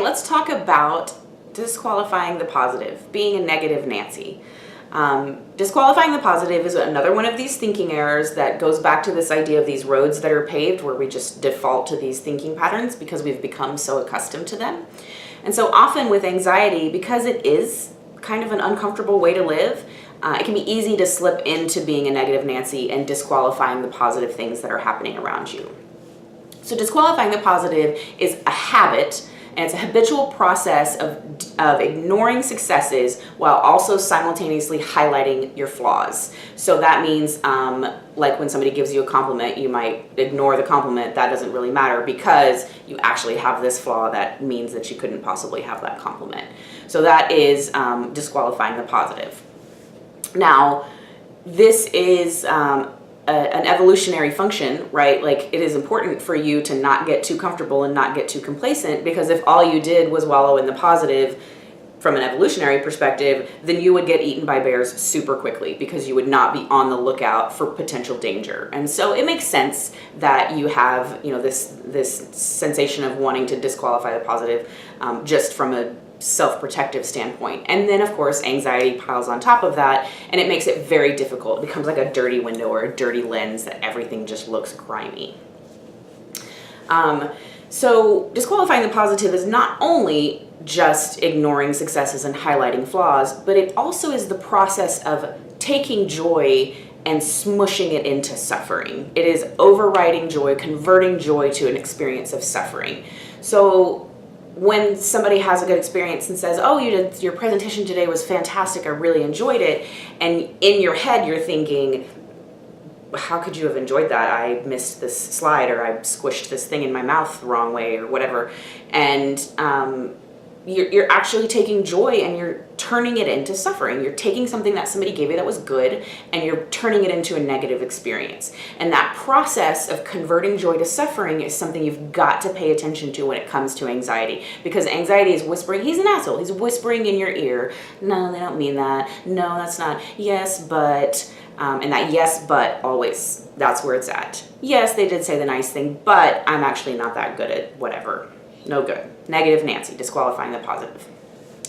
Okay, let's talk about disqualifying the positive, being a negative Nancy. Disqualifying the positive is another one of these thinking errors that goes back to this idea of these roads that are paved where we just default to these thinking patterns because we've become so accustomed to them. And so often with anxiety, because it is kind of an uncomfortable way to live, it can be easy to slip into being a negative Nancy and disqualifying the positive things that are happening around you. So disqualifying the positive is a habit, and it's a habitual process of ignoring successes while also simultaneously highlighting your flaws. So that means like when somebody gives you a compliment, you might ignore the compliment. That doesn't really matter because you actually have this flaw that means that you couldn't possibly have that compliment. So that is disqualifying the positive. Now, this is an evolutionary function, right? Like, it is important for you to not get too comfortable and not get too complacent, because if all you did was wallow in the positive from an evolutionary perspective, then you would get eaten by bears super quickly because you would not be on the lookout for potential danger. And so it makes sense that you have, this sensation of wanting to disqualify the positive just from a self-protective standpoint. And then of course anxiety piles on top of that, and it makes it very difficult. It becomes like a dirty window or a dirty lens that everything just looks grimy. So disqualifying the positive is not only just ignoring successes and highlighting flaws, but it also is the process of taking joy and smushing it into suffering. It is overriding joy, converting joy to an experience of suffering. So when somebody has a good experience and says, oh, your presentation today was fantastic, I really enjoyed it, and in your head you're thinking, how could you have enjoyed that? I missed this slide, or I squished this thing in my mouth the wrong way, or whatever. And you're actually taking joy and you're turning it into suffering. You're taking something that somebody gave you that was good and you're turning it into a negative experience. And that process of converting joy to suffering is something you've got to pay attention to when it comes to anxiety, because anxiety is whispering, he's an asshole, he's whispering in your ear, no, they don't mean that, no, that's not, yes, but, and that yes, but always, that's where it's at. Yes, they did say the nice thing, but I'm actually not that good at whatever. No good. Negative Nancy, disqualifying the positive.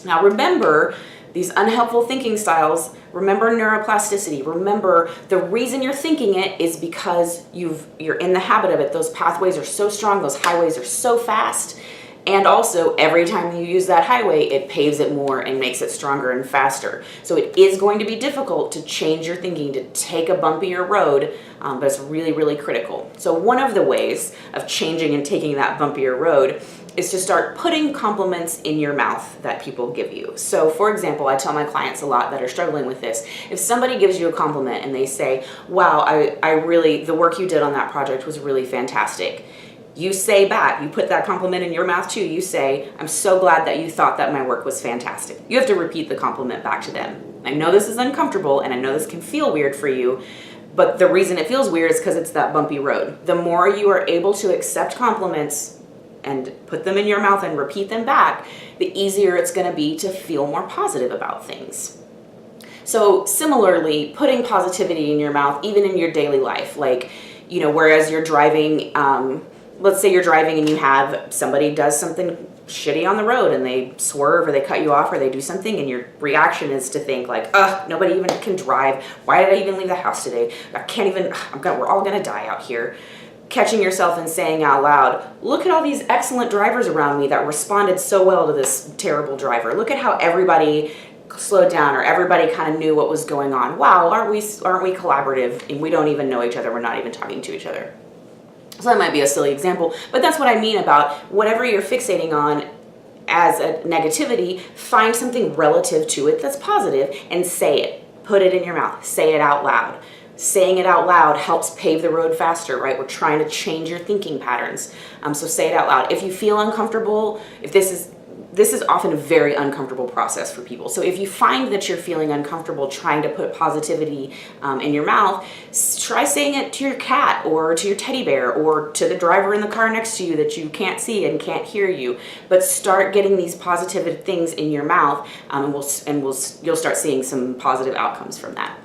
Now remember these unhelpful thinking styles. Remember neuroplasticity. Remember the reason you're thinking it is because you're in the habit of it. Those pathways are so strong, those highways are so fast. And also, every time you use that highway, it paves it more and makes it stronger and faster. So it is going to be difficult to change your thinking, to take a bumpier road, but it's really, really critical. So one of the ways of changing and taking that bumpier road is to start putting compliments in your mouth that people give you. So for example, I tell my clients a lot that are struggling with this, if somebody gives you a compliment and they say, wow, the work you did on that project was really fantastic. You say back, you put that compliment in your mouth too, you say, I'm so glad that you thought that my work was fantastic. You have to repeat the compliment back to them. I know this is uncomfortable and I know this can feel weird for you, but the reason it feels weird is because it's that bumpy road. The more you are able to accept compliments and put them in your mouth and repeat them back, the easier it's going to be to feel more positive about things. So similarly, putting positivity in your mouth, even in your daily life, like, whereas you're driving, let's say you're driving and you have somebody does something shitty on the road and they swerve or they cut you off or they do something, and your reaction is to think like, ugh, nobody even can drive. Why did I even leave the house today? We're all gonna die out here. Catching yourself and saying out loud, look at all these excellent drivers around me that responded so well to this terrible driver. Look at how everybody slowed down, or everybody kind of knew what was going on. Wow, aren't we collaborative? And we don't even know each other. We're not even talking to each other. So that might be a silly example, but that's what I mean about whatever you're fixating on as a negativity, find something relative to it that's positive and say it. Put it in your mouth. Say it out loud. Saying it out loud helps pave the road faster, right? We're trying to change your thinking patterns. So say it out loud. If you feel uncomfortable, if this is often a very uncomfortable process for people. So if you find that you're feeling uncomfortable trying to put positivity in your mouth, try saying it to your cat or to your teddy bear or to the driver in the car next to you that you can't see and can't hear you. But start getting these positive things in your mouth, and you'll start seeing some positive outcomes from that.